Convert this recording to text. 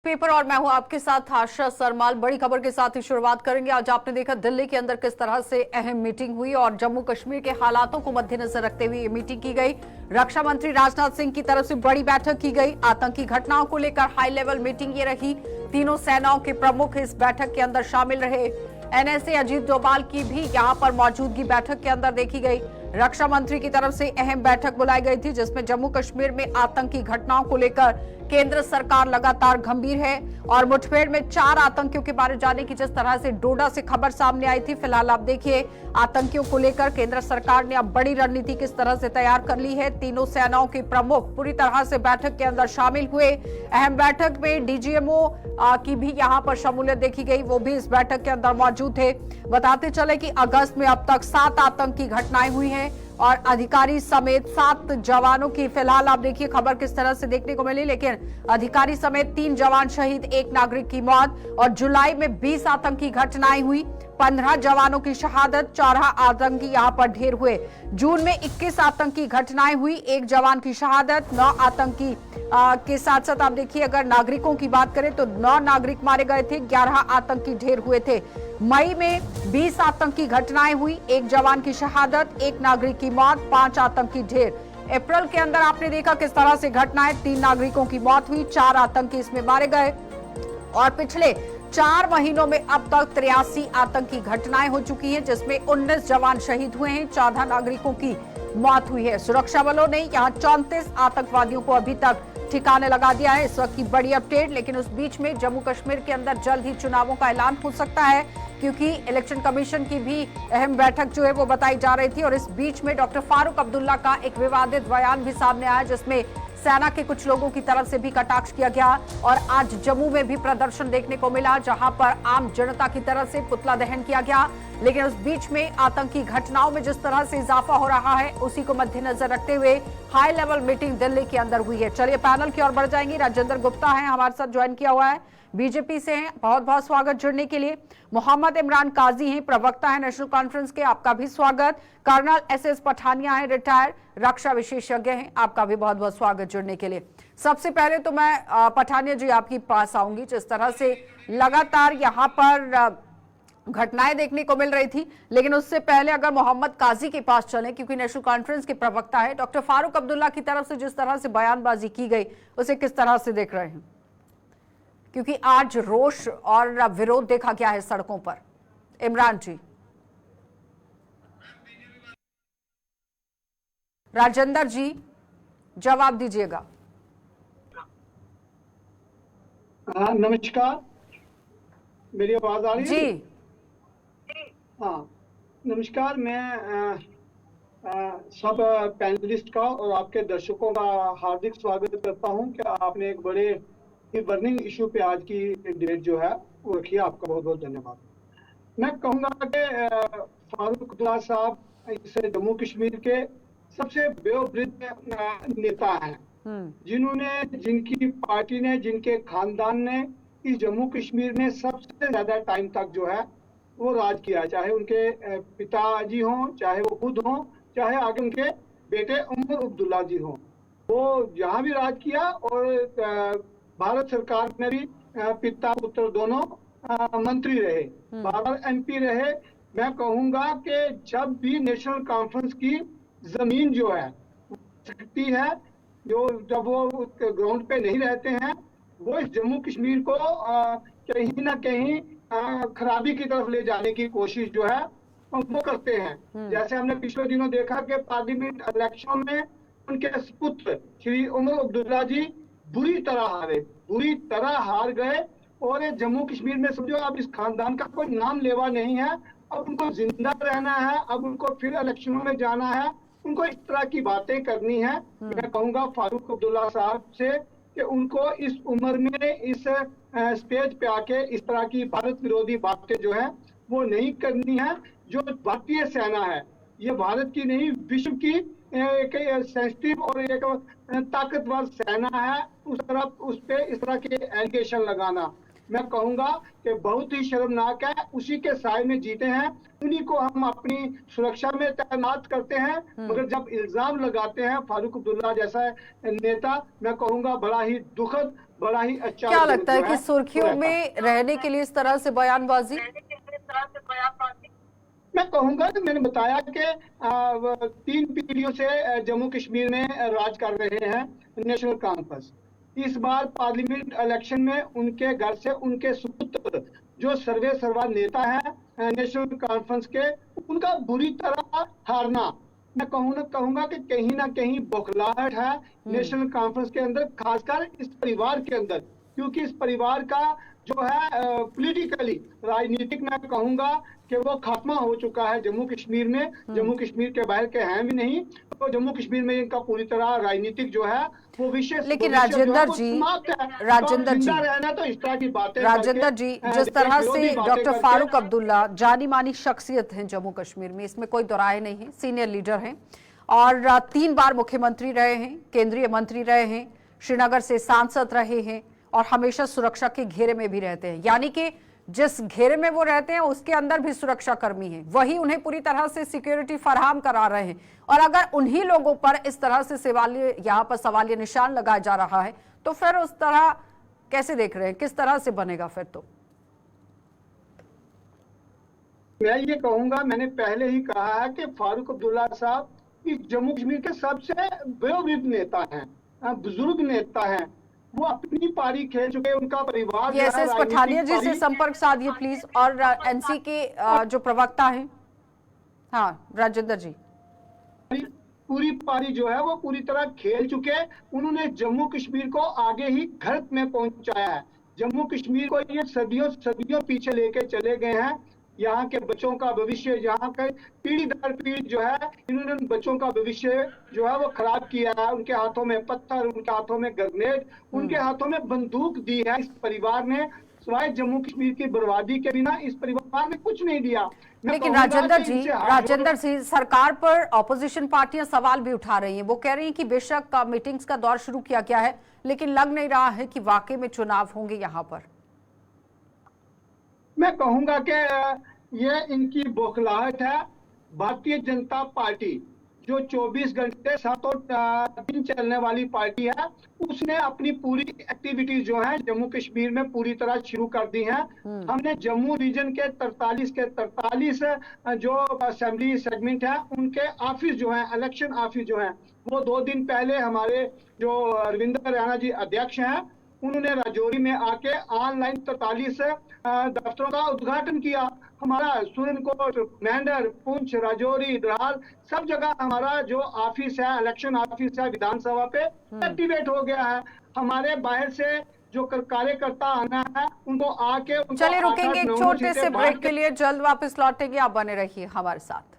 Paper और मैं हूं आपके साथ आशा सरमाल। बड़ी खबर के साथ ही शुरुआत करेंगे। आज आपने देखा दिल्ली के अंदर किस तरह से अहम मीटिंग हुई और जम्मू कश्मीर के हालातों को मद्देनजर रखते हुए ये मीटिंग की गई। रक्षा मंत्री राजनाथ सिंह की तरफ से बड़ी बैठक की गई। आतंकी घटनाओं को लेकर हाई लेवल मीटिंग ये रही। तीनों सेनाओं के प्रमुख इस बैठक के अंदर शामिल रहे। एनएसए अजीत डोभाल की भी यहां पर मौजूदगी बैठक के अंदर देखी गई। रक्षा मंत्री की तरफ से अहम बैठक बुलाई गई थी, जिसमें जम्मू कश्मीर में आतंकी घटनाओं को लेकर केंद्र सरकार लगातार गंभीर है और मुठभेड़ में 4 आतंकियों के मारे जाने की जिस तरह से डोडा से खबर सामने आई थी, फिलहाल आप देखिए आतंकियों को लेकर केंद्र सरकार ने अब बड़ी रणनीति किस तरह से तैयार कर ली है। तीनों सेनाओं के प्रमुख पूरी तरह से बैठक के अंदर शामिल हुए। अहम बैठक में डीजीएमओ की भी यहां पर शमूलियत देखी गई, वो भी इस बैठक के अंदर मौजूद थे। बताते चले कि अगस्त में अब तक 7 आतंकी घटनाएं हुई हैं और अधिकारी समेत 7 जवानों की फिलहाल आप देखिए खबर किस तरह से देखने को मिली, लेकिन अधिकारी समेत 3 जवान शहीद, 1 नागरिक की मौत। और जुलाई में 20 आतंकी घटनाएं हुई, 15 जवानों की शहादत, 14 आतंकी यहां पर ढेर हुए। जून में 21 आतंकी घटनाएं हुई, 1 जवान की शहादत, 9 आतंकी के साथ साथ आप देखिए अगर नागरिकों की बात करें तो 9 नागरिक मारे गए थे, 11 आतंकी ढेर हुए थे। मई में 20 आतंकी घटनाएं हुई, 1 जवान की शहादत, 1 नागरिक की मौत, 5 आतंकी ढेर। अप्रैल के अंदर आपने देखा किस तरह से घटनाएं, 3 नागरिकों की मौत हुई, 4 आतंकी इसमें मारे गए। और पिछले 4 महीनों में अब तक 83 आतंकी घटनाएं हो चुकी हैं, जिसमें 19 जवान शहीद हुए हैं, 14 नागरिकों की मौत हुई है। सुरक्षा बलों ने यहां 34 आतंकवादियों को अभी तक ठिकाने लगा दिया है। इस वक्त की बड़ी अपडेट। लेकिन उस बीच में जम्मू कश्मीर के अंदर जल्द ही चुनावों का ऐलान हो सकता है, क्योंकि इलेक्शन कमीशन की भी अहम बैठक जो है वो बताई जा रही थी। और इस बीच में डॉक्टर फारूक अब्दुल्ला का एक विवादित बयान भी सामने आया, जिसमें सेना के कुछ लोगों की तरफ से भी कटाक्ष किया गया। और आज जम्मू में भी प्रदर्शन देखने को मिला, जहां पर आम जनता की तरफ से पुतला दहन किया गया। लेकिन उस बीच में आतंकी घटनाओं में जिस तरह से इजाफा हो रहा है, उसी को मद्देनजर रखते हुए हाई लेवल मीटिंग दिल्ली के अंदर हुई है। चलिए पैनल की ओर बढ़ जाएंगे। राजेंद्र गुप्ता हैं हमारे साथ, ज्वाइन किया हुआ है, बीजेपी से हैं, बहुत बहुत स्वागत जुड़ने के लिए। मोहम्मद इमरान काजी हैं, प्रवक्ता हैं नेशनल कॉन्फ्रेंस के, आपका भी स्वागत। कर्नल एसएस पठानिया हैं, रिटायर्ड रक्षा विशेषज्ञ हैं, आपका भी बहुत बहुत स्वागत जुड़ने के लिए। सबसे पहले तो मैं पठानिया जी आपके पास आऊंगी। जिस तरह से लगातार यहाँ पर घटनाएं देखने को मिल रही थी, लेकिन उससे पहले अगर मोहम्मद काजी के पास चलें, क्योंकि नेशनल कॉन्फ्रेंस के प्रवक्ता है, डॉक्टर फारूक अब्दुल्ला की तरफ से जिस तरह से बयानबाजी की गई, उसे किस तरह से देख रहे हैं? क्योंकि आज रोष और विरोध देखा गया है सड़कों पर। इमरान जी, राजेंद्र जी जवाब दीजिएगा। नमस्कार, मेरी आवाज आ रही है? जी हाँ, नमस्कार। मैं सब पैनलिस्ट का और आपके दर्शकों का हार्दिक स्वागत करता हूं कि आपने एक बड़े बर्निंग इशू पे आज की डिबेट जो है वो रखी है। आपका बहुत बहुत धन्यवाद। मैं कहूँगा कि फारूक अब्दुल्ला साहब इस जम्मू कश्मीर के सबसे वयोवृद्ध नेता हैं, जिनकी पार्टी ने, जिनके खानदान ने इस जम्मू कश्मीर में सबसे ज्यादा टाइम तक जो है वो राज किया, चाहे उनके पिताजी हों, चाहे वो खुद हों, चाहे आगे उनके बेटे उमर अब्दुल्ला जी हों। वो जहाँ भी राज किया और भारत सरकार में भी पिता पुत्र दोनों मंत्री रहे, बार एमपी रहे। मैं कहूँगा कि जब भी नेशनल कॉन्फ्रेंस की जमीन जो है सकती है, जब वो ग्राउंड पे नहीं रहते हैं, वो इस जम्मू कश्मीर को कहीं ना कहीं खराबी की तरफ ले जाने की कोशिश जो है वो करते हैं। जैसे हमने पिछले दिनों देखा कि पार्लियामेंट इलेक्शन में उनके सुपुत्र श्री उमर अब्दुल्ला जी बुरी तरह हार गए। और ये जम्मू कश्मीर में समझो अब इस खानदान का कोई नाम लेवा नहीं है। अब उनको जिंदा रहना है, अब उनको फिर इलेक्शनों में जाना है, उनको इस तरह की बातें करनी है। मैं कहूँगा फारूक अब्दुल्ला साहब से कि उनको इस उम्र में इस स्टेज पे आके इस तरह की भारत विरोधी बातें जो है वो नहीं करनी है। जो भारतीय सेना है ये भारत की नहीं, विश्व की एक सेंसिटिव और एक ताकतवर सेना है। उस पे इस तरह के एलिगेशन लगाना मैं कहूंगा कि बहुत ही शर्मनाक है। उसी के साए में जीते हैं, उन्हीं को हम अपनी सुरक्षा में तैनात करते हैं, मगर जब इल्जाम लगाते हैं फारूक अब्दुल्ला जैसा नेता, मैं कहूंगा बड़ा ही दुखद, बड़ा ही अच्छा। क्या लगता है कि सुर्खियों में रहने के लिए इस तरह से बयानबाजी? मैं कहूंगा कि मैंने बताया कि 3 पीढ़ियों से जम्मू कश्मीर में राज कर रहे हैं नेशनल कॉन्फ्रेंस। इस बार पार्लियामेंट इलेक्शन में उनके घर से उनके सुपुत्र जो सर्वे सर्वा नेता है नेशनल कॉन्फ्रेंस के, उनका बुरी तरह हारना, मैं कहूंगा कि कहीं ना कहीं बौखलाहट है नेशनल कॉन्फ्रेंस के अंदर, खासकर इस परिवार के अंदर, क्योंकि इस परिवार का जो है पॉलिटिकली राजनीतिक, मैं कहूंगा कि वो खात्मा हो चुका है जम्मू कश्मीर में। जम्मू कश्मीर के बाहर के हैं भी नहीं, तो जम्मू कश्मीर में इनका पूरी तरह राजनीतिक जो है वो विशेष। लेकिन राजेंद्र जी, रहना तो इस तरह की बातें, राजेंद्र जी, जिस तरह से डॉक्टर फारूक अब्दुल्ला जानी मानी शख्सियत हैं जम्मू कश्मीर में, इसमें कोई दोराय नहीं है, सीनियर लीडर हैं और 3 बार मुख्यमंत्री रहे हैं, केंद्रीय मंत्री रहे हैं, श्रीनगर से सांसद रहे हैं और हमेशा सुरक्षा के घेरे में भी रहते हैं। यानी कि जिस घेरे में वो रहते हैं उसके अंदर भी सुरक्षा कर्मी हैं, वही उन्हें पूरी तरह से सिक्योरिटी फराहम करा रहे हैं। और अगर उन्हीं लोगों पर इस तरह से यहाँ पर सवालिया निशान लगाया जा रहा है, तो फिर उस तरह कैसे देख रहे हैं, किस तरह से बनेगा फिर? तो मैं ये कहूंगा, मैंने पहले ही कहा है कि फारूक अब्दुल्ला साहब इस जम्मू कश्मीर के सबसे वयोवृद्ध नेता हैं, बुजुर्ग नेता हैं। वो अपनी पारी खेल चुके, उनका परिवार। एस पठानिया जी से संपर्क साधिए प्लीज, और एनसी के जो प्रवक्ता हैं, हाँ राजेंद्र जी। पूरी पारी जो है वो पूरी तरह खेल चुके, उन्होंने जम्मू कश्मीर को आगे ही घर में पहुंचाया है। जम्मू कश्मीर को ये सदियों पीछे लेके चले गए हैं। यहाँ के बच्चों का भविष्य, यहाँ के पीढ़ी दर पीढ़ी जो है, इन्होंने बच्चों का भविष्य जो है वो खराब किया है। उनके हाथों में पत्थर, उनके हाथों में ग्रेनेड, उनके हाथों में बंदूक दी है इस परिवार ने। सिवाय जम्मू कश्मीर की बर्बादी के बिना इस परिवार ने कुछ नहीं दिया। लेकिन राजेंद्र जी, सरकार पर ऑपोजिशन पार्टियां सवाल भी उठा रही हैं। वो कह रही हैं कि बेशक मीटिंग्स का दौर शुरू किया गया है, लेकिन लग नहीं रहा है कि वाकई में चुनाव होंगे यहाँ पर। मैं कहूंगा कि ये इनकी बौखलाहट है। भारतीय जनता पार्टी जो 24 घंटे 7 दिन चलने वाली पार्टी है, उसने अपनी पूरी एक्टिविटीज जो है जम्मू कश्मीर में पूरी तरह शुरू कर दी हैं। हमने जम्मू रीजन के 43 जो असेंबली सेगमेंट है, उनके ऑफिस जो है, इलेक्शन ऑफिस जो है, वो 2 दिन पहले हमारे जो रविंद्र रैना जी अध्यक्ष हैं, उन्होंने राजौरी में आके ऑनलाइन 43 दफ्तरों का उद्घाटन किया। हमारा सुरनकोट, मेंढर, पुंछ, राजौरी, द्राल, सब जगह हमारा जो ऑफिस है, इलेक्शन ऑफिस है, विधानसभा पे एक्टिवेट हो गया है। हमारे बाहर से जो कार्यकर्ता आना है, उनको आके चलिए रुकेंगे एक छोटे से ब्रेक के लिए, जल्द वापस लौटेंगे, आप बने रहिए हमारे साथ।